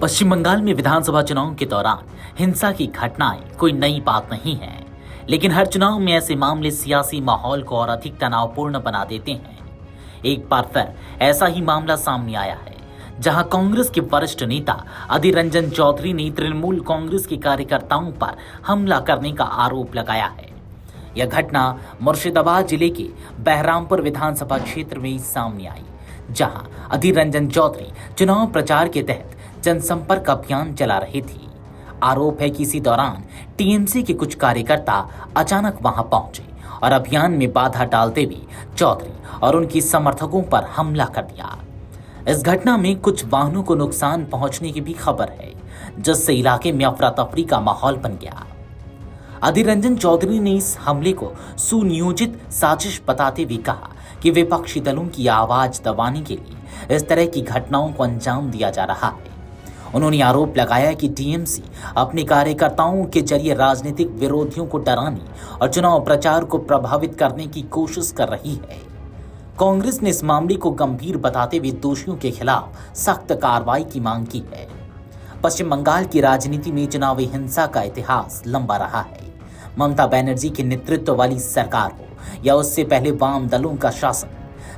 पश्चिम बंगाल में विधानसभा चुनाव के दौरान हिंसा की घटनाएं कोई नई बात नहीं है, लेकिन हर चुनाव में ऐसे मामले सियासी माहौल को और अधिक तनावपूर्ण बना देते हैं। एक बार फिर ऐसा ही मामला सामने आया है, जहां कांग्रेस के वरिष्ठ नेता अधीर रंजन चौधरी ने तृणमूल कांग्रेस के कार्यकर्ताओं पर हमला करने का आरोप लगाया है। यह घटना मुर्शिदाबाद जिले के बहरामपुर विधानसभा क्षेत्र में सामने आई, जहां अधीर रंजन चौधरी चुनाव प्रचार के तहत जनसंपर्क अभियान चला रहे थे। आरोप है कि इसी दौरान टीएमसी के कुछ कार्यकर्ता अचानक वहां पहुंचे और अभियान में बाधा डालते हुए चौधरी और उनके समर्थकों पर हमला कर दिया। इस घटना में कुछ वाहनों को नुकसान पहुंचने की भी खबर है, जिससे इलाके में अफरा तफरी का माहौल बन गया। अधीर रंजन चौधरी ने इस हमले को सुनियोजित साजिश बताते हुए कहा कि विपक्षी दलों की आवाज दबाने के लिए इस तरह की घटनाओं को अंजाम दिया जा रहा है। उन्होंने आरोप लगाया कि टीएमसी अपने कार्यकर्ताओं के जरिए राजनीतिक विरोधियों को डराने और चुनाव प्रचार को प्रभावित करने की कोशिश कर रही है। कांग्रेस ने इस मामले को गंभीर बताते हुए दोषियों के खिलाफ सख्त कार्रवाई की मांग की है। पश्चिम बंगाल की राजनीति में चुनावी हिंसा का इतिहास लंबा रहा है। ममता बनर्जी के नेतृत्व वाली सरकार हो या उससे पहले वाम दलों का शासन,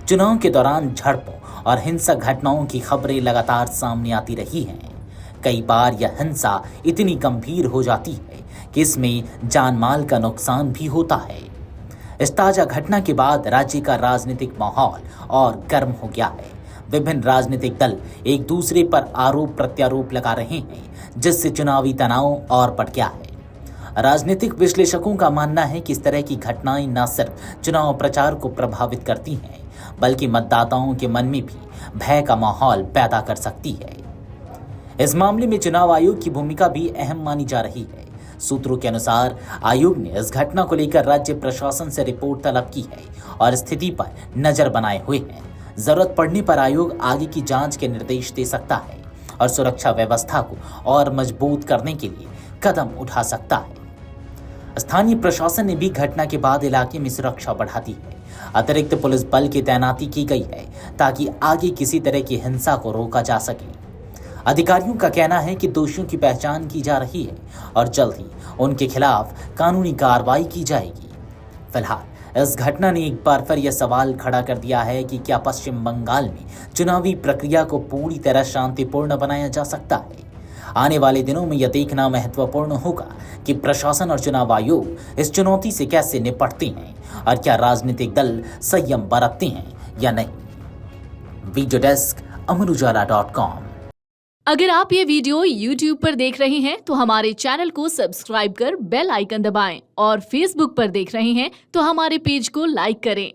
चुनाव के दौरान झड़पों और हिंसक घटनाओं की खबरें लगातार सामने आती रही हैं। कई बार यह हिंसा इतनी गंभीर हो जाती है कि इसमें जान माल का नुकसान भी होता है। इस ताजा घटना के बाद राज्य का राजनीतिक माहौल और गर्म हो गया है। विभिन्न राजनीतिक दल एक दूसरे पर आरोप प्रत्यारोप लगा रहे हैं, जिससे चुनावी तनाव और बढ़ गया है। राजनीतिक विश्लेषकों का मानना है कि इस तरह की घटनाएं न सिर्फ चुनाव प्रचार को प्रभावित करती हैं, बल्कि मतदाताओं के मन में भी भय का माहौल पैदा कर सकती है। इस मामले में चुनाव आयोग की भूमिका भी अहम मानी जा रही है। सूत्रों के अनुसार आयोग ने इस घटना को लेकर राज्य प्रशासन से रिपोर्ट तलब की है और स्थिति पर नजर बनाए हुए है। जरूरत पड़ने पर आयोग आगे की जांच के निर्देश दे सकता है और सुरक्षा व्यवस्था को और मजबूत करने के लिए कदम उठा सकता है। स्थानीय प्रशासन ने भी घटना के बाद इलाके में सुरक्षा बढ़ा दी है। अतिरिक्त पुलिस बल की तैनाती की गई है ताकि आगे किसी तरह की हिंसा को रोका जा सके। अधिकारियों का कहना है कि दोषियों की पहचान की जा रही है और जल्द ही उनके खिलाफ कानूनी कार्रवाई की जाएगी। फिलहाल इस घटना ने एक बार फिर यह सवाल खड़ा कर दिया है कि क्या पश्चिम बंगाल में चुनावी प्रक्रिया को पूरी तरह शांतिपूर्ण बनाया जा सकता है। आने वाले दिनों में यह देखना महत्वपूर्ण होगा कि प्रशासन और चुनाव आयोग इस चुनौती से कैसे निपटते हैं और क्या राजनीतिक दल संयम बरतते हैं या नहीं। Video desk amarujala.com। अगर आप ये वीडियो YouTube पर देख रहे हैं तो हमारे चैनल को सब्सक्राइब कर बेल आइकन दबाएं और Facebook पर देख रहे हैं तो हमारे पेज को लाइक करें।